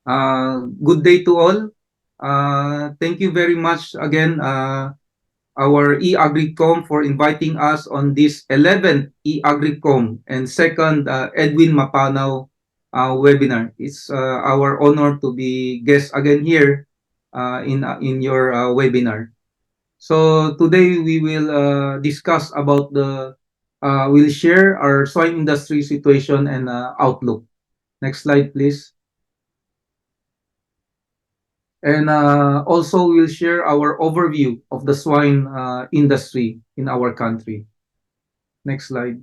Good day to all. Thank you very much again, our e-agricom for inviting us on this 11th e-agricom and second Edwin Mapanaw webinar. It's our honor to be guest again here in your webinar. So today we will discuss about we'll share our swine industry situation and outlook. Next slide, please. And also, we'll share our overview of the swine industry in our country. Next slide.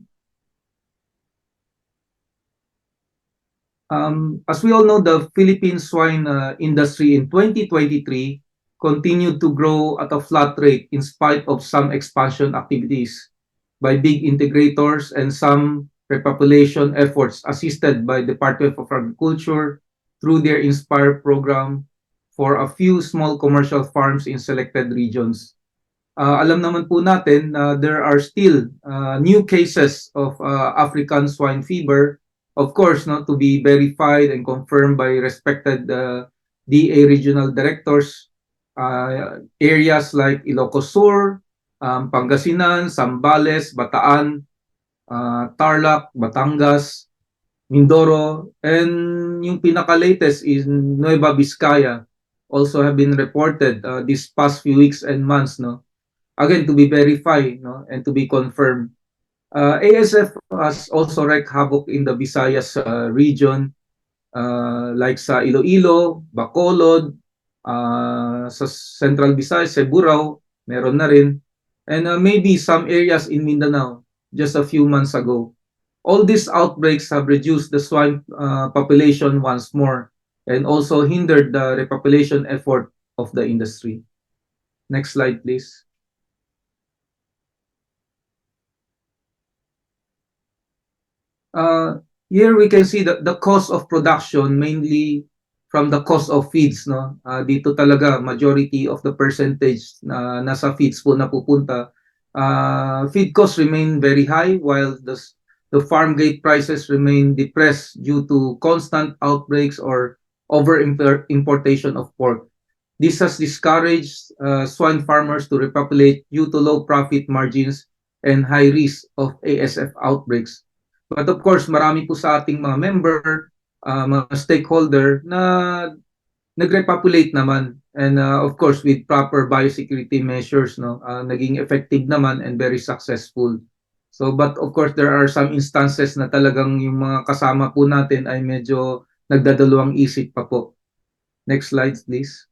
As we all know, the Philippine swine industry in 2023 continued to grow at a flat rate in spite of some expansion activities by big integrators and some repopulation efforts assisted by Department of Agriculture through their Inspire program for a few small commercial farms in selected regions. Alam naman po natin na there are still new cases of African swine fever, of course, no, to be verified and confirmed by respected DA regional directors. Areas like Ilocos Sur, Pangasinan, Zambales, Bataan, Tarlac, Batangas, Mindoro, and yung pinaka-latest is Nueva Vizcaya also have been reported these past few weeks and months, no? Again, to be verified, no, and to be confirmed. ASF has also wreaked havoc in the Visayas region, like sa Iloilo, Bacolod, sa Central Visayas, Ceburao, meron na rin, and maybe some areas in Mindanao just a few months ago. All these outbreaks have reduced the swine population once more and also hindered the repopulation effort of the industry. Next slide, please. Here we can see the cost of production mainly from the cost of feeds, no. Dito talaga majority of the percentage na nasa feeds po napupunta. Feed costs remain very high while the farm gate prices remain depressed due to constant outbreaks or over importation of pork. This has discouraged swine farmers to repopulate due to low profit margins and high risk of ASF outbreaks. But of course, marami po sa ating mga member, mga stakeholder na nag-repopulate naman. And of course, with proper biosecurity measures, no, naging effective naman and very successful. So, but of course, there are some instances na talagang yung mga kasama po natin ay medyo nagdadalawang isip pa po. Next slide, please.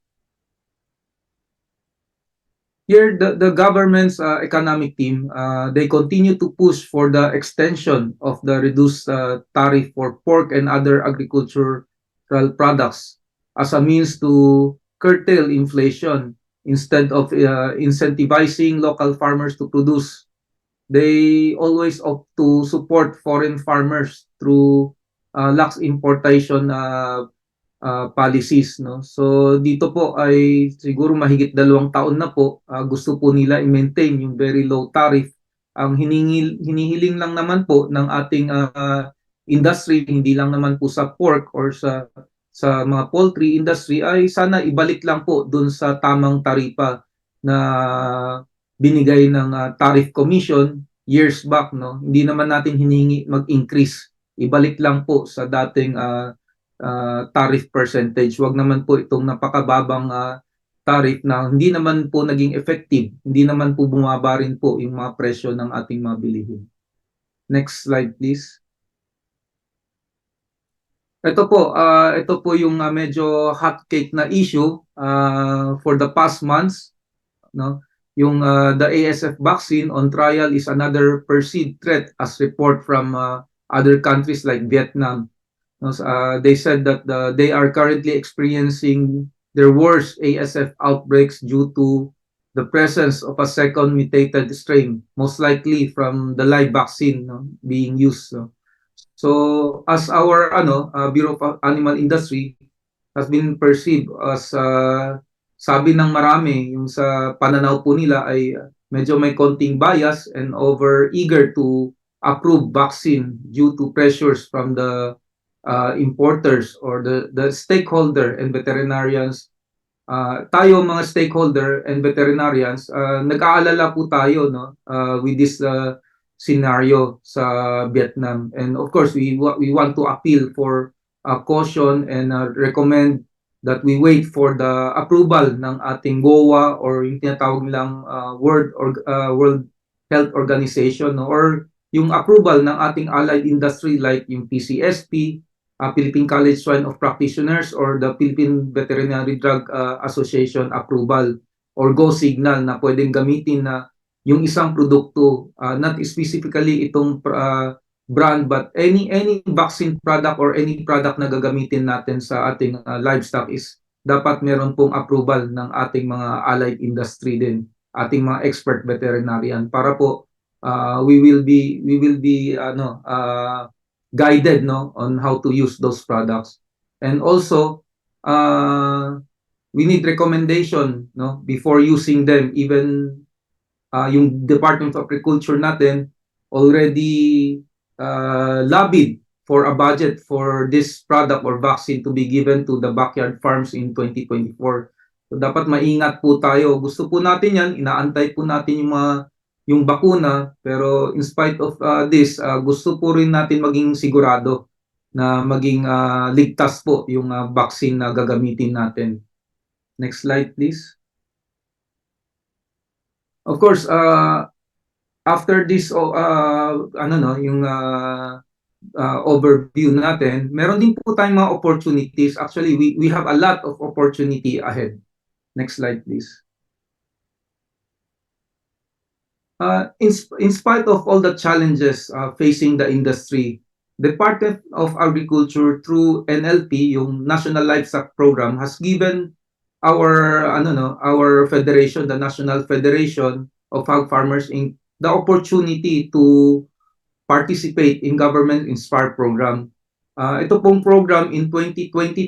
Here, the government's economic team, they continue to push for the extension of the reduced tariff for pork and other agricultural products as a means to curtail inflation instead of incentivizing local farmers to produce. They always opt to support foreign farmers through lax importation policies, no. So dito po ay siguro mahigit 2 taon na po gusto po nila i-maintain yung very low tariff. Ang hinihiling lang naman po ng ating industry, hindi lang naman po sa pork or sa mga poultry industry, ay sana ibalik lang po dun sa tamang taripa na binigay ng tariff commission years back, no. Hindi naman natin hiningi mag-increase, ibalik lang po sa dating tariff percentage. Wag naman po itong napakababang tariff na hindi naman po naging effective, hindi naman po bumaba rin po yung mga presyo ng ating mga bilihin. Next slide, please. Ito po yung medyo hot cake na issue for the past months, no? Yung the ASF vaccine on trial is another perceived threat as report from other countries like Vietnam. They said that they are currently experiencing their worst ASF outbreaks due to the presence of a second mutated strain, most likely from the live vaccine, no, being used. So as our Bureau of Animal Industry has been perceived as sabi ng marami, yung sa pananaw po nila ay medyo may konting bias and over eager to approve vaccine due to pressures from the importers or the stakeholder and veterinarians, tayo mga stakeholder and veterinarians, nag-aalala po tayo, no, with this scenario sa Vietnam. And of course, we want to appeal for caution and recommend that we wait for the approval ng ating GOA or yung tinatawag nilang World Health Organization, no, or yung approval ng ating allied industry like yung PCSP, Philippine College Swine of Practitioners, or the Philippine Veterinary Drug Association approval or go signal na pwedeng gamitin na yung isang produkto, not specifically itong brand, but any vaccine product or any product na gagamitin natin sa ating livestock is dapat meron pong approval ng ating mga allied industry din, ating mga expert veterinarian, para po we will be guided, no, on how to use those products. And also we need recommendation, no, before using them. Even yung Department of Agriculture natin already lobbied for a budget for this product or vaccine to be given to the backyard farms in 2024. So dapat maingat po tayo. Gusto po natin yan, inaantay po natin yung bakuna, pero in spite of this, gusto po rin natin maging sigurado na maging ligtas po yung vaccine na gagamitin natin. Next slide, please. Of course, after this yung overview natin, meron din po tayong mga opportunities. Actually, we have a lot of opportunity ahead. Next slide, please. In spite of all the challenges facing the industry, Department of Agriculture through NLP, yung National Livestock Program, has given our federation, the National Federation of Hog Farmers Inc., the opportunity to participate in government-inspired program. Ito pong program in 2022,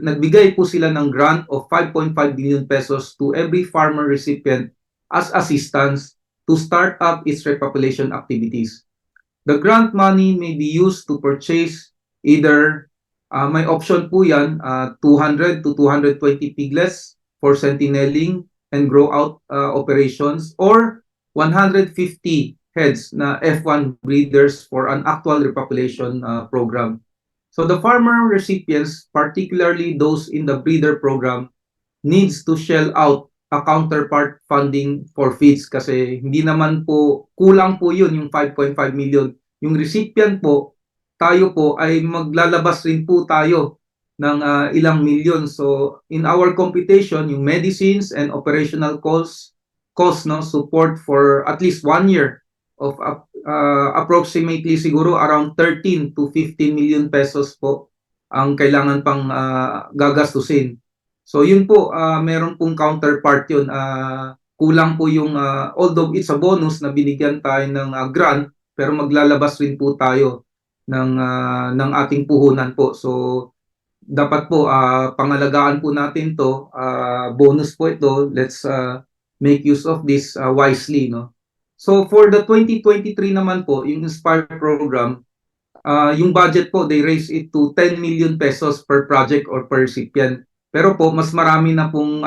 nagbigay po sila ng grant of 5.5 billion pesos to every farmer recipient as assistance to start up its repopulation activities. The grant money may be used to purchase either, may option po yan, 200 to 220 piglets for sentinelling and grow out operations, or 150 heads na F1 breeders for an actual repopulation program. So the farmer recipients, particularly those in the breeder program, needs to shell out a counterpart funding for feeds, kasi hindi naman po, kulang po yun yung 5.5 million. Yung recipient po, tayo po ay maglalabas rin po tayo ng ilang milyon. So in our computation, yung medicines and operational cost, no, support for at least 1 year of approximately siguro around 13 to 15 million pesos po ang kailangan pang gagastusin. So yun po, meron pong counterpart yun. Kulang po yung, although it's a bonus na binigyan tayo ng grant, pero maglalabas rin po tayo ng ating puhunan po. So dapat po pangalagaan po natin to, bonus po ito. Let's make use of this wisely, no. So for the 2023 naman po, yung Inspire program, yung budget po, they raise it to 10 million pesos per project or per recipient. Pero po, mas marami na pong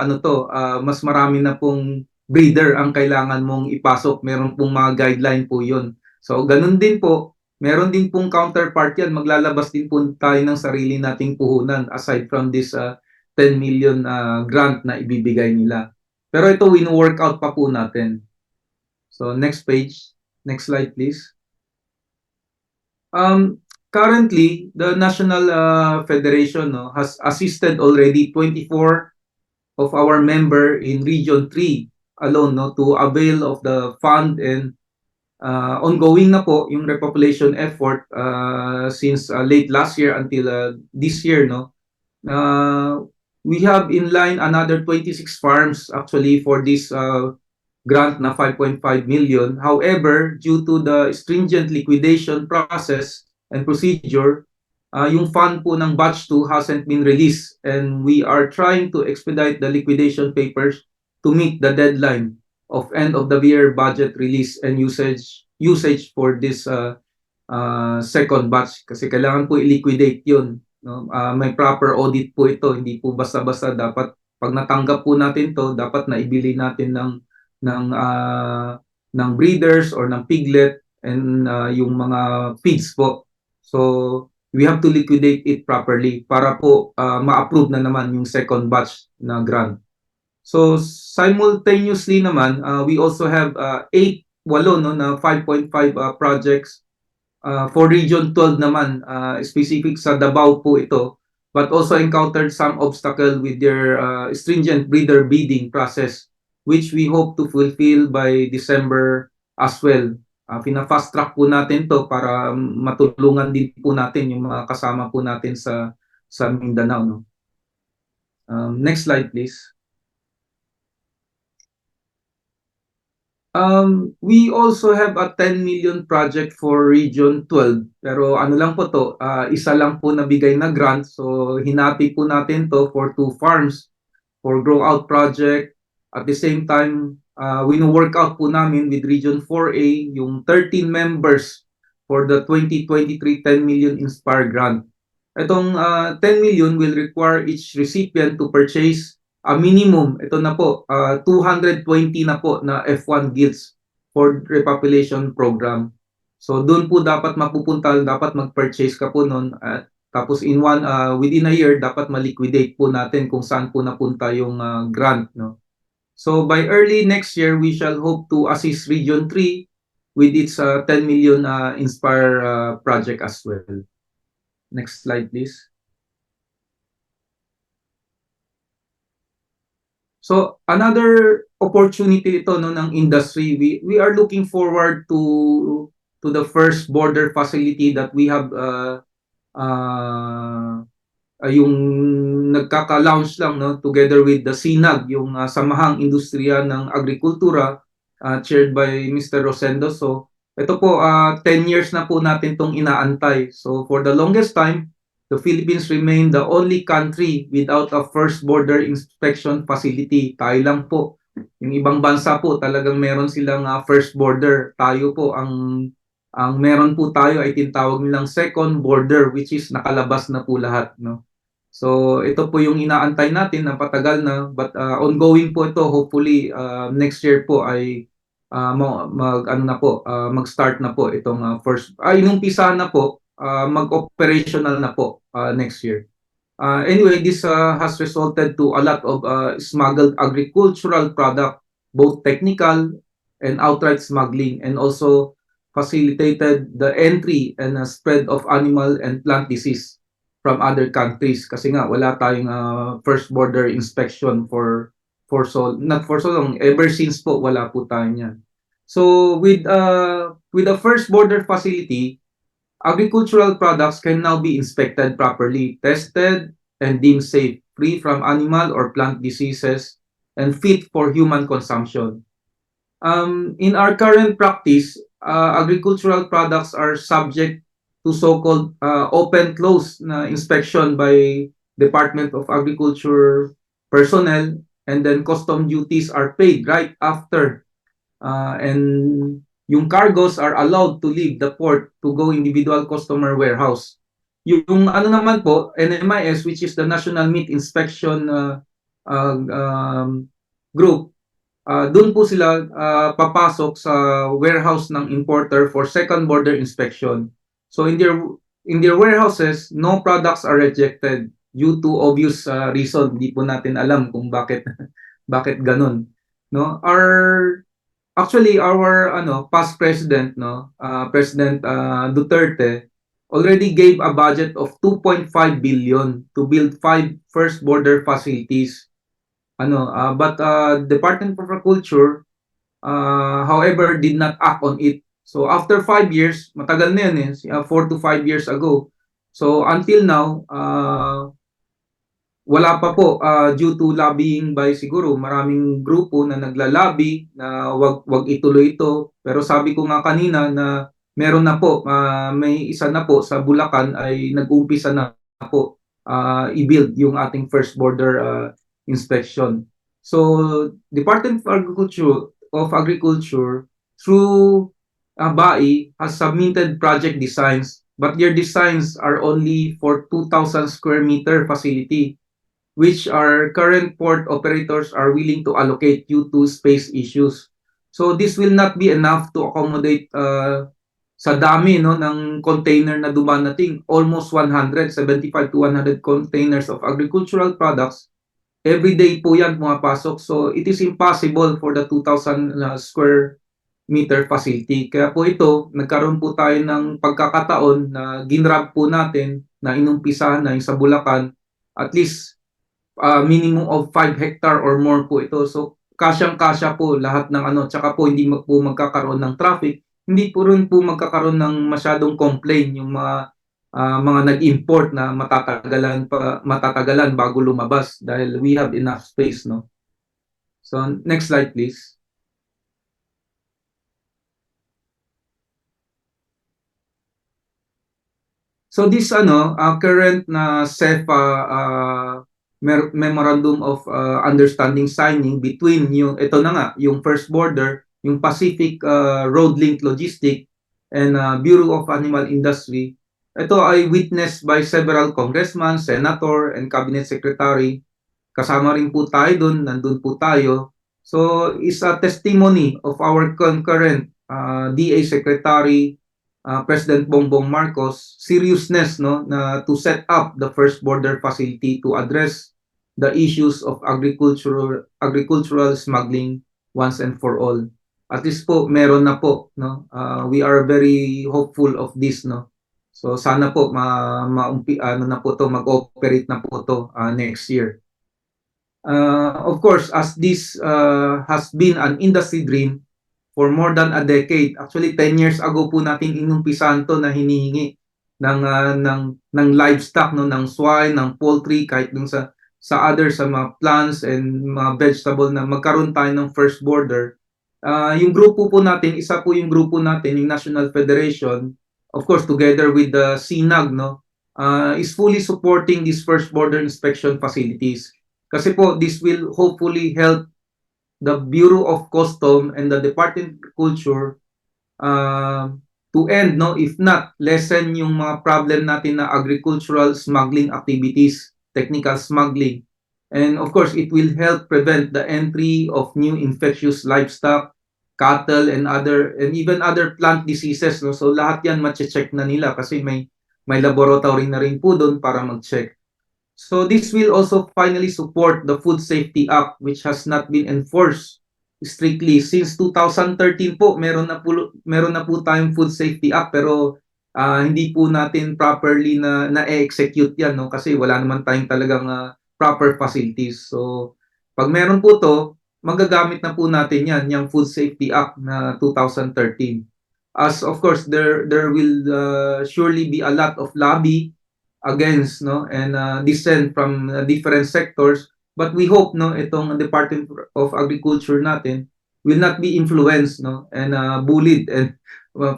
mas marami na pong breeder ang kailangan mong ipasok. Meron pong mga guideline po yun. So ganun din po, meron din pong counterpart yan. Maglalabas din po tayo ng sarili nating puhunan aside from this 10 million grant na ibibigay nila. Pero ito, wino-work out pa po natin. So next page, next slide please. Currently, the National Federation has assisted already 24 of our member in Region 3 alone, to avail of the fund, and ongoing na po yung repopulation effort since late last year until this year, we have in line another 26 farms actually for this grant na 5.5 million. However, due to the stringent liquidation process and procedure, yung fund po ng batch 2 hasn't been released, and we are trying to expedite the liquidation papers to meet the deadline of end of the year budget release and usage for this second batch kasi kailangan po i-liquidate 'yun, no? May proper audit po ito, hindi po basta-basta dapat 'pag natanggap po natin 'to, dapat naibili natin ng ng breeders or ng piglet and yung mga feeds po. So, we have to liquidate it properly para po ma-approve na naman yung second batch na grant. So simultaneously naman, we also have 8, 8 no, na 5.5 projects for Region 12 naman, specific sa Davao po ito, but also encountered some obstacle with their stringent breeder bidding process, which we hope to fulfill by December as well. Fina-fast track po natin to para matulungan din po natin yung mga kasama po natin sa Mindanao. No? Next slide, please. We also have a 10 million project for Region 12. Pero ano lang po to, isa lang po nabigay na grant. So hinati po natin to for 2 farms for grow out project. At the same time, wino-work out po namin with Region 4A yung 13 members for the 2023 10 million Inspire grant. Itong 10 million will require each recipient to purchase a minimum, ito na po, 220 na po na F1 gilts for repopulation program. So doon po dapat mapupunta, dapat mag-purchase ka po noon at tapos within a year dapat ma-liquidate po natin kung saan po napunta yung grant, no. So by early next year we shall hope to assist Region 3 with its 10 million Inspire project as well. Next slide, please. So another opportunity ito no ng industry. We are looking forward to the first border facility that we have yung nagkaka-launch lang no together with the SINAG, yung Samahang Industriya ng Agrikultura chaired by Mr. Rosendo. So ito po 10 years na po natin tong inaantay. So for the longest time, the Philippines remain the only country without a first border inspection facility. Tayo lang po. Yung ibang bansa po talagang meron silang first border. Tayo po ang meron po tayo ay tinatawag nilang second border, which is nakalabas na po lahat, no. So ito po yung inaantay natin na patagal na, but ongoing po ito. Hopefully next year po ay mag-start na po itong first inumpisa na po, mag-operational na po next year. Anyway, this has resulted to a lot of smuggled agricultural product, both technical and outright smuggling, and also facilitated the entry and spread of animal and plant disease from other countries kasi nga wala tayong first border inspection for not for so long, ever since po wala po tayo niyan. So with the first border facility, agricultural products can now be inspected properly, tested and deemed safe, free from animal or plant diseases and fit for human consumption. In our current practice, agricultural products are subject to so-called open-close na inspection by Department of Agriculture personnel, and then custom duties are paid right after, and yung cargos are allowed to leave the port to go individual customer warehouse. Yung ano naman po, NMIS, which is the National Meat Inspection Group, doon po sila papasok sa warehouse ng importer for second border inspection. So in their warehouses, no products are rejected due to obvious reason. Hindi po natin alam kung bakit bakit ganun, no. Our past president, no, President Duterte already gave a budget of 2.5 billion to build 5 first border facilities. But Department of Agriculture, however, did not act on it. So after 5 years, matagal na yun 4 to 5 years ago. So until now, wala pa po, due to lobbying by siguro maraming grupo na naglalabi na wag ituloy ito. Pero sabi ko nga kanina na meron na po, may isa na po sa Bulacan ay nag-umpisa na po i-build yung ating first border inspection. So Department of Agriculture through BAI has submitted project designs, but their designs are only for 2,000 square meter facility, which our current port operators are willing to allocate due to space issues. So this will not be enough to accommodate sa dami no ng container na dumadating, almost 175 to 100 containers of agricultural products. Every day po yan pumapasok. So it is impossible for the 2,000 square meter facility. Kaya po ito, nagkaroon po tayo ng pagkakataon na ginrab po natin na inumpisahan na yung sa Bulacan, at least minimum of 5 hectare or more po ito. So kasyang-kasya po lahat ng ano, tsaka po hindi po magkakaroon ng traffic, hindi po rin po magkakaroon ng masyadong complaint yung mga nag-import na matatagalan bago lumabas dahil we have enough space, no. So next slide please. So this current na CEPA Memorandum of Understanding signing between yung ito na nga yung first border, yung Pacific Road Link Logistic and Bureau of Animal Industry. Ito ay witnessed by several congressmen, senator and cabinet secretary. Kasama rin po tayo doon, nandun po tayo. So is a testimony of our concurrent DA Secretary President Bongbong Marcos seriousness no na to set up the first border facility to address the issues of agricultural smuggling once and for all. At least po meron na po no. We are very hopeful of this no. So sana po ano na po to mag-operate na po to next year. Of course, as this has been an industry dream for more than a decade. Actually, 10 years ago po natin inumpisahan to na hinihingi ng livestock, no, ng swine, ng poultry, kahit dun sa other, sa mga plants and mga vegetable na magkaroon tayo ng first border. Yung grupo po natin, isa po yung grupo natin, yung National Federation, of course, together with the CNAG, no, is fully supporting these first border inspection facilities. Kasi po, this will hopefully help the Bureau of Custom and the Department of Culture to end, no, if not lessen yung mga problem natin na agricultural smuggling activities, technical smuggling. And of course, it will help prevent the entry of new infectious livestock, cattle, and even other plant diseases. No? So lahat yan ma-check na nila kasi may laboratory na rin po doon para mag-check. So this will also finally support the Food Safety Act, which has not been enforced strictly since 2013 po. Meron na po tayong Food Safety Act pero hindi po natin properly na-execute yan, no, kasi wala naman tayong talagang proper facilities. So pag meron po to, magagamit na po natin yan, yung Food Safety Act na 2013. As of course there will surely be a lot of lobby against, no, and dissent from different sectors, but we hope, no, itong Department of Agriculture natin will not be influenced, no, and bullied, and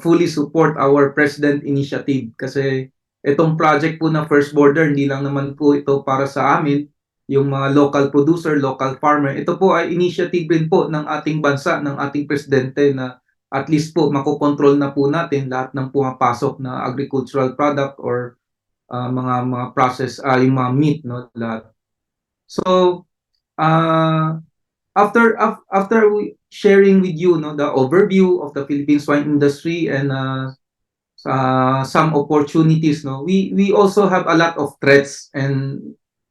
fully support our president initiative kasi itong project po na first border hindi lang naman po ito para sa amin, yung mga local producer, local farmer. Ito po ay initiative rin po ng ating bansa, ng ating presidente na at least po makokontrol na po natin lahat ng pumapasok na agricultural product or mga process, yung mga meat, no, lahat. So after we sharing with you, no, the overview of the Philippine swine industry and some opportunities, no, we also have a lot of threats, and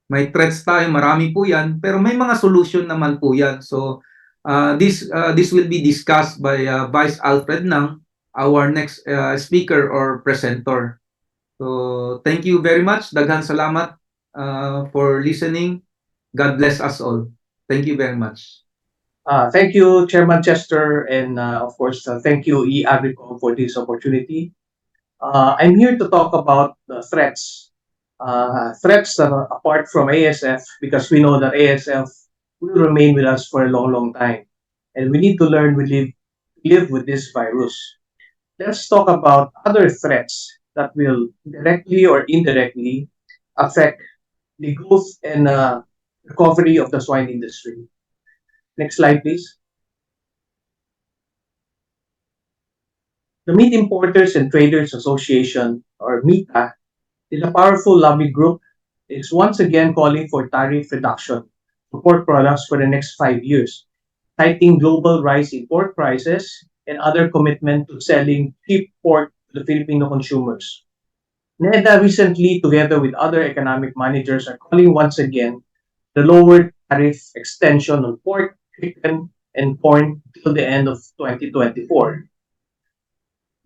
may threats tayo, marami po yan, pero may mga solution naman po yan. So this will be discussed by Vice Alfred Nang, our next speaker or presenter. So thank you very much. Daghan salamat for listening. God bless us all. Thank you very much. Thank you, Chairman Chester, and of course, thank you, e-agricom, for this opportunity. I'm here to talk about the threats. Threats apart from ASF, because we know that ASF will remain with us for a long, long time. And we need to learn to live with this virus. Let's talk about other threats that will directly or indirectly affect the growth and recovery of the swine industry. Next slide, please. The Meat Importers and Traders Association, or MITA, is a powerful lobby group. It's once again calling for tariff reduction for pork products for the next 5 years, citing global rise in pork prices and other commitment to selling cheap pork to the Filipino consumers. NEDA recently, together with other economic managers, are calling once again the lower tariff extension on pork, chicken, and corn till the end of 2024.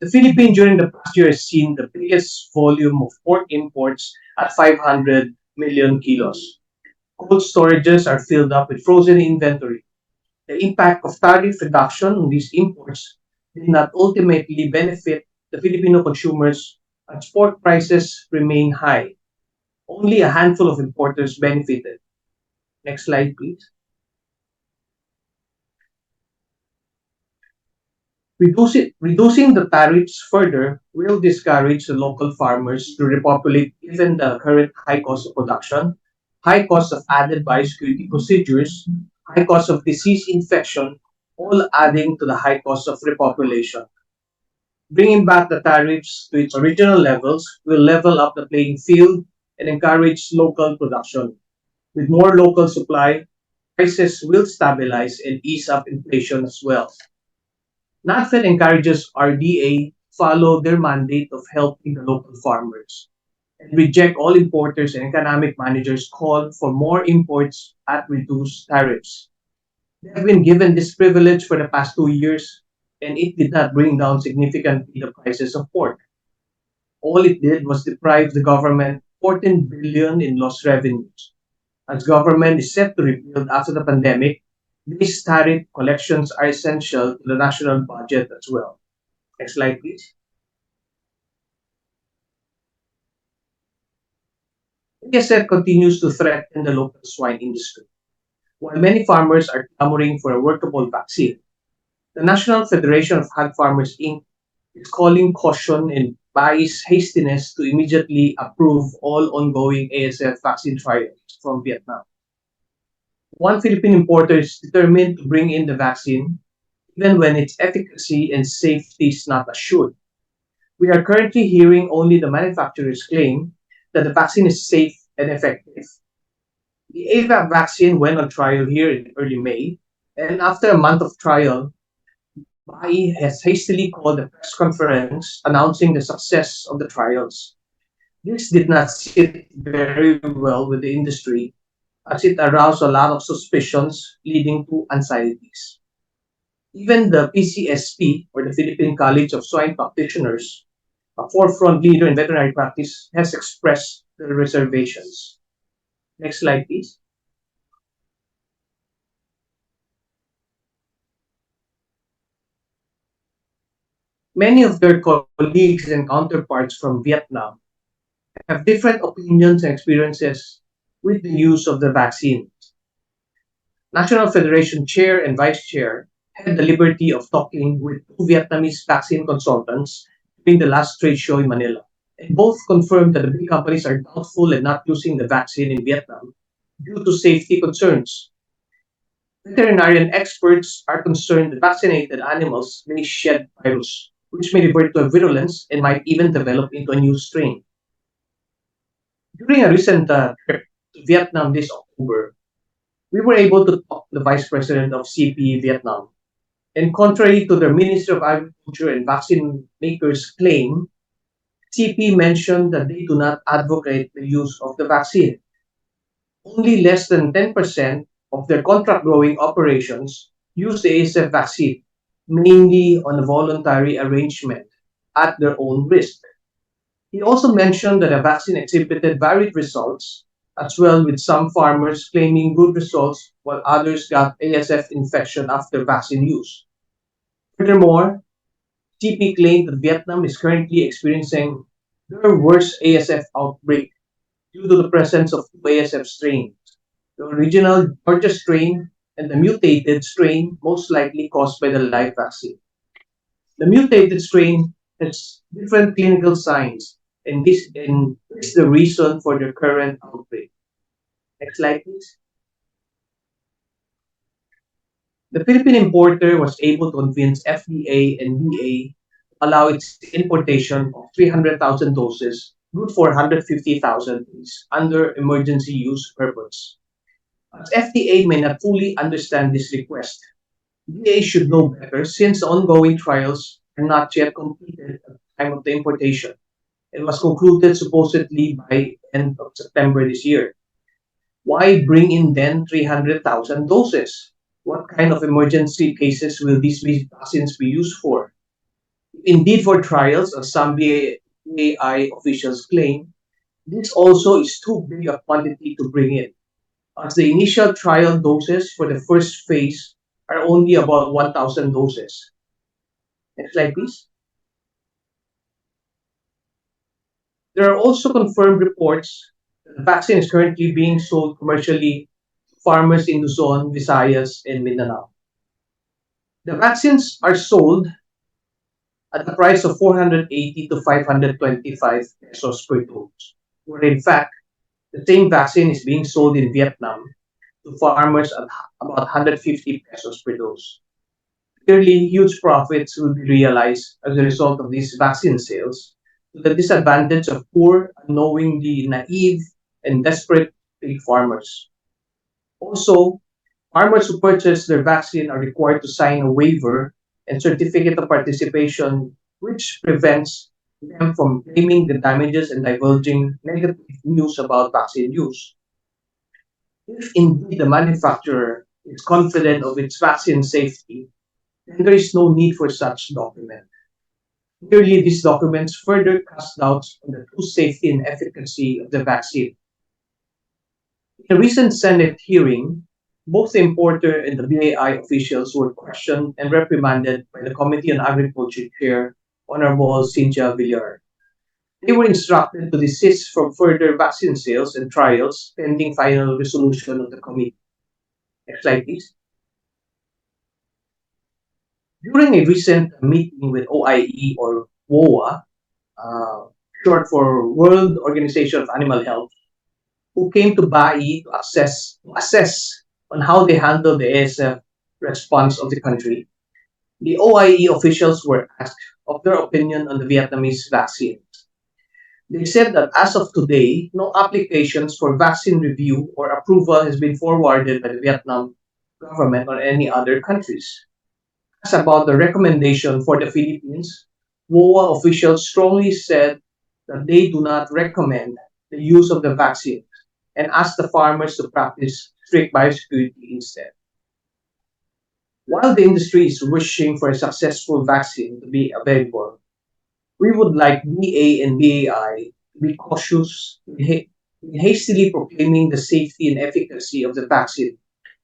The Philippines during the past year has seen the biggest volume of pork imports at 500 million kilos. Cold storages are filled up with frozen inventory. The impact of tariff reduction on these imports did not ultimately benefit the Filipino consumers as pork prices remain high. Only a handful of importers benefited. Next slide, please. Reducing the tariffs further will discourage the local farmers to repopulate given the current high cost of production, high cost of added biosecurity procedures, high cost of disease infection, all adding to the high cost of repopulation. Bringing back the tariffs to its original levels will level up the playing field and encourage local production. With more local supply, prices will stabilize and ease up inflation as well. NAFED encourages RDA to follow their mandate of helping the local farmers and reject all importers and economic managers' call for more imports at reduced tariffs. They have been given this privilege for the past 2 years, and it did not bring down significantly the prices of pork. All it did was deprive the government 14 billion in lost revenues. As government is set to rebuild after the pandemic, these tariff collections are essential to the national budget as well. Next slide, please. ASF continues to threaten the local swine industry. While many farmers are clamoring for a workable vaccine, the National Federation of Hog Farmers Inc. is calling caution and buys hastiness to immediately approve all ongoing ASF vaccine trials from Vietnam. One Philippine importer is determined to bring in the vaccine even when its efficacy and safety is not assured. We are currently hearing only the manufacturers claim that the vaccine is safe and effective. The AVAC vaccine went on trial here in early May, and after a month of trial, BAI has hastily called a press conference announcing the success of the trials. This did not sit very well with the industry as it aroused a lot of suspicions leading to anxieties. Even the PCSP, or the Philippine College of Swine Practitioners, a forefront leader in veterinary practice, has expressed their reservations. Next slide, please. Many of their colleagues and counterparts from Vietnam have different opinions and experiences with the use of the vaccine. National Federation Chair and Vice Chair had the liberty of talking with two Vietnamese vaccine consultants during the last trade show in Manila. And both confirmed that the big companies are doubtful and not using the vaccine in Vietnam due to safety concerns. Veterinarian experts are concerned that vaccinated animals may shed virus, which may revert to a virulence and might even develop into a new strain. During a recent trip to Vietnam this October, we were able to talk to the Vice President of CP Vietnam. And contrary to the Ministry of Agriculture and vaccine makers' claim, CP mentioned that they do not advocate the use of the vaccine. Only less than 10% of their contract growing operations use the ASF vaccine, mainly on a voluntary arrangement at their own risk. He also mentioned that the vaccine exhibited varied results, as well with some farmers claiming good results while others got ASF infection after vaccine use. Furthermore, CP claimed that Vietnam is currently experiencing their worst ASF outbreak due to the presence of two ASF strains, the original Georgia strain and the mutated strain most likely caused by the live vaccine. The mutated strain has different clinical signs, and this is the reason for the current outbreak. Next slide, please. The Philippine importer was able to convince FDA and BA to allow its importation of 300,000 doses, good for 150,000 is under emergency use purpose. As FDA may not fully understand this request, BA should know better since the ongoing trials are not yet completed at the time of the importation. It was concluded supposedly by end of September this year. Why bring in then 300,000 doses? What kind of emergency cases will these vaccines be used for? Indeed, for trials, as some BAI officials claim, this also is too big a quantity to bring in, as the initial trial doses for the first phase are only about 1,000 doses. Next slide, please. There are also confirmed reports that the vaccine is currently being sold commercially to farmers in Luzon, Visayas, and Mindanao. The vaccines are sold at the price of 480 to 525 pesos per dose, where in fact, the same vaccine is being sold in Vietnam to farmers at about 150 pesos per dose. Clearly, huge profits will be realized as a result of these vaccine sales to the disadvantage of poor, unknowingly naive, and desperate pig farmers. Also, farmers who purchase their vaccine are required to sign a waiver and certificate of participation, which prevents them from claiming the damages and divulging negative news about vaccine use. If indeed the manufacturer is confident of its vaccine safety, then there is no need for such document. Clearly, these documents further cast doubts on the true safety and efficacy of the vaccine. In a recent Senate hearing, both the importer and the BAI officials were questioned and reprimanded by the Committee on Agriculture Chair, Honorable Cynthia Villar. They were instructed to desist from further vaccine sales and trials pending final resolution of the committee. Next slide, please. During a recent meeting with OIE or WOA, uh, short for World Organization of Animal Health, who came to Bai to assess on how they handle the ASF response of the country, the OIE officials were asked of their opinion on the Vietnamese vaccine. They said that as of today, no applications for vaccine review or approval has been forwarded by the Vietnam government or any other countries. As about the recommendation for the Philippines, WOA officials strongly said that they do not recommend the use of the vaccine and asked the farmers to practice strict biosecurity instead. While the industry is wishing for a successful vaccine to be available, we would like BA and BAI to be cautious in hastily proclaiming the safety and efficacy of the vaccine,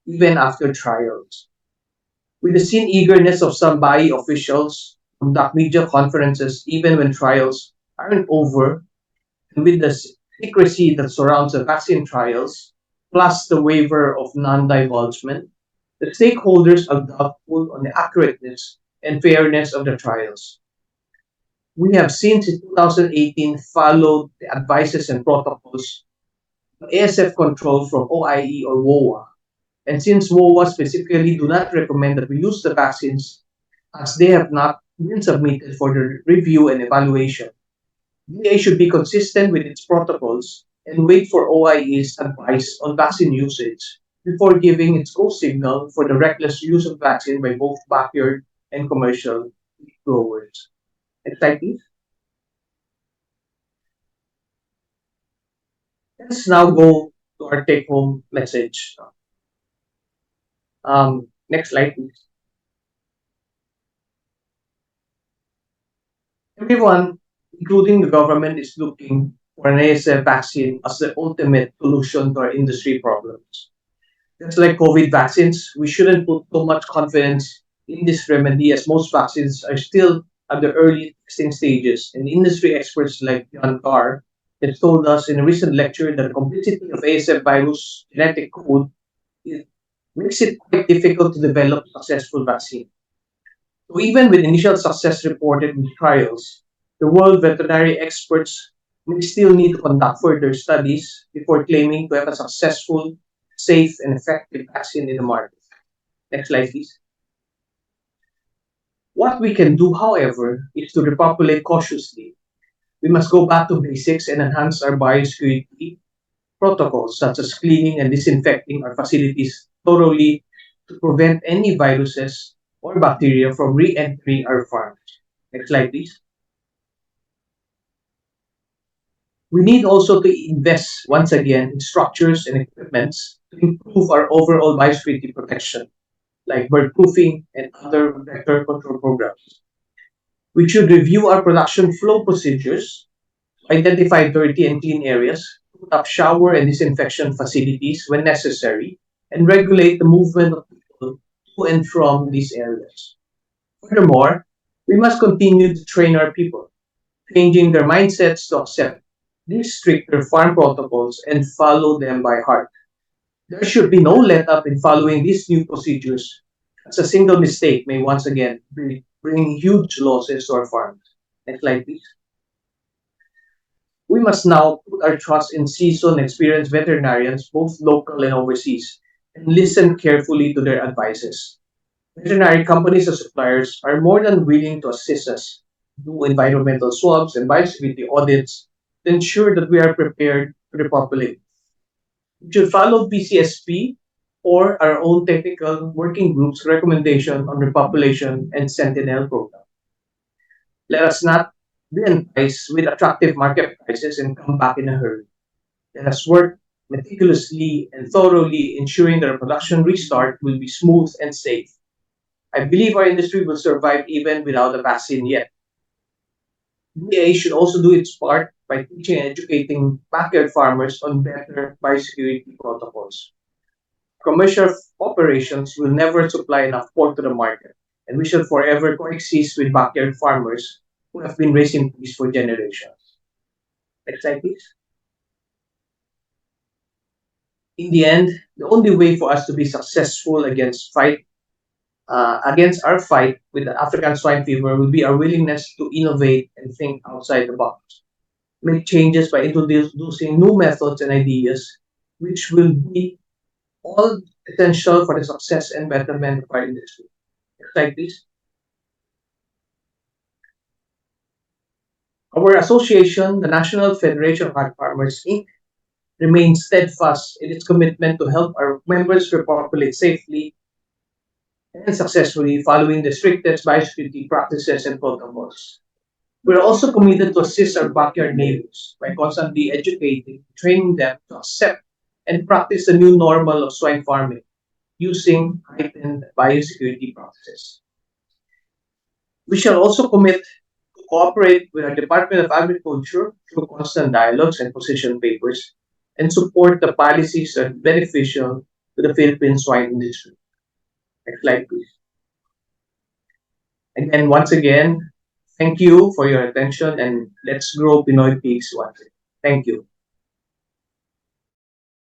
even after trials. With the seen eagerness of some BAI officials to conduct media conferences even when trials aren't over, and with the secrecy that surrounds the vaccine trials, plus the waiver of non-divulgement, the stakeholders are doubtful on the accurateness and fairness of the trials. We have since 2018 followed the advices and protocols of ASF control from OIE or WOA. And since WOA specifically do not recommend that we use the vaccines as they have not been submitted for the review and evaluation, VA should be consistent with its protocols and wait for OIE's advice on vaccine usage before giving its go signal for the reckless use of vaccine by both backyard and commercial growers. Next slide, please. Let's now go to our take home message. Next slide, please. Everyone, including the government, is looking for an ASF vaccine as the ultimate solution to our industry problems. Just like COVID vaccines, we shouldn't put too much confidence in this remedy as most vaccines are still at the early testing stages, and industry experts like John Carr has told us in a recent lecture that the complexity of ASF virus genetic code it makes it quite difficult to develop a successful vaccine. So even with initial success reported in trials, the world veterinary experts may still need to conduct further studies before claiming to have a successful, safe, and effective vaccine in the market. Next slide, please. What we can do, however, is to repopulate cautiously. We must go back to basics and enhance our biosecurity protocols, such as cleaning and disinfecting our facilities thoroughly to prevent any viruses or bacteria from re-entering our farms. Next slide, please. We need also to invest once again in structures and equipments to improve our overall biosecurity protection, like bird proofing and other vector control programs. We should review our production flow procedures, identify dirty and clean areas, put up shower and disinfection facilities when necessary, and regulate the movement of people to and from these areas. Furthermore, we must continue to train our people, changing their mindsets to accept these stricter farm protocols and follow them by heart. There should be no let up in following these new procedures, as a single mistake may once again bring huge losses to our farms. Next slide, please. We must now put our trust in seasoned, experienced veterinarians, both local and overseas, and listen carefully to their advices. Veterinary companies and suppliers are more than willing to assist us, do environmental swabs and biosecurity audits to ensure that we are prepared to repopulate. We should follow PCSP or our own technical working group's recommendation on repopulation and sentinel program. Let us not be enticed with attractive market prices and come back in a hurry. Let us work meticulously and thoroughly, ensuring that our production restart will be smooth and safe. I believe our industry will survive even without a vaccine yet. DA should also do its part by teaching and educating backyard farmers on better biosecurity protocols. Commercial operations will never supply enough pork to the market, and we should forever coexist with backyard farmers who have been raising pigs for generations. Next slide, please. In the end, the only way for us to be successful against our fight with the African swine fever will be our willingness to innovate and think outside the box, make changes by introducing new methods and ideas, which will be all essential for the success and betterment of our industry. Next slide, please. Our association, the National Federation of Hog Farmers, Inc., remains steadfast in its commitment to help our members repopulate safely and successfully following the strictest biosecurity practices and protocols. We're also committed to assist our backyard neighbors by constantly educating, training them to accept and practice the new normal of swine farming using heightened biosecurity practices. We shall also commit to cooperate with our Department of Agriculture through constant dialogues and position papers and support the policies that are beneficial to the Philippine swine industry. Next slide, please. Again, once again, thank you for your attention and let's grow Pinoy pigs once again. Thank you.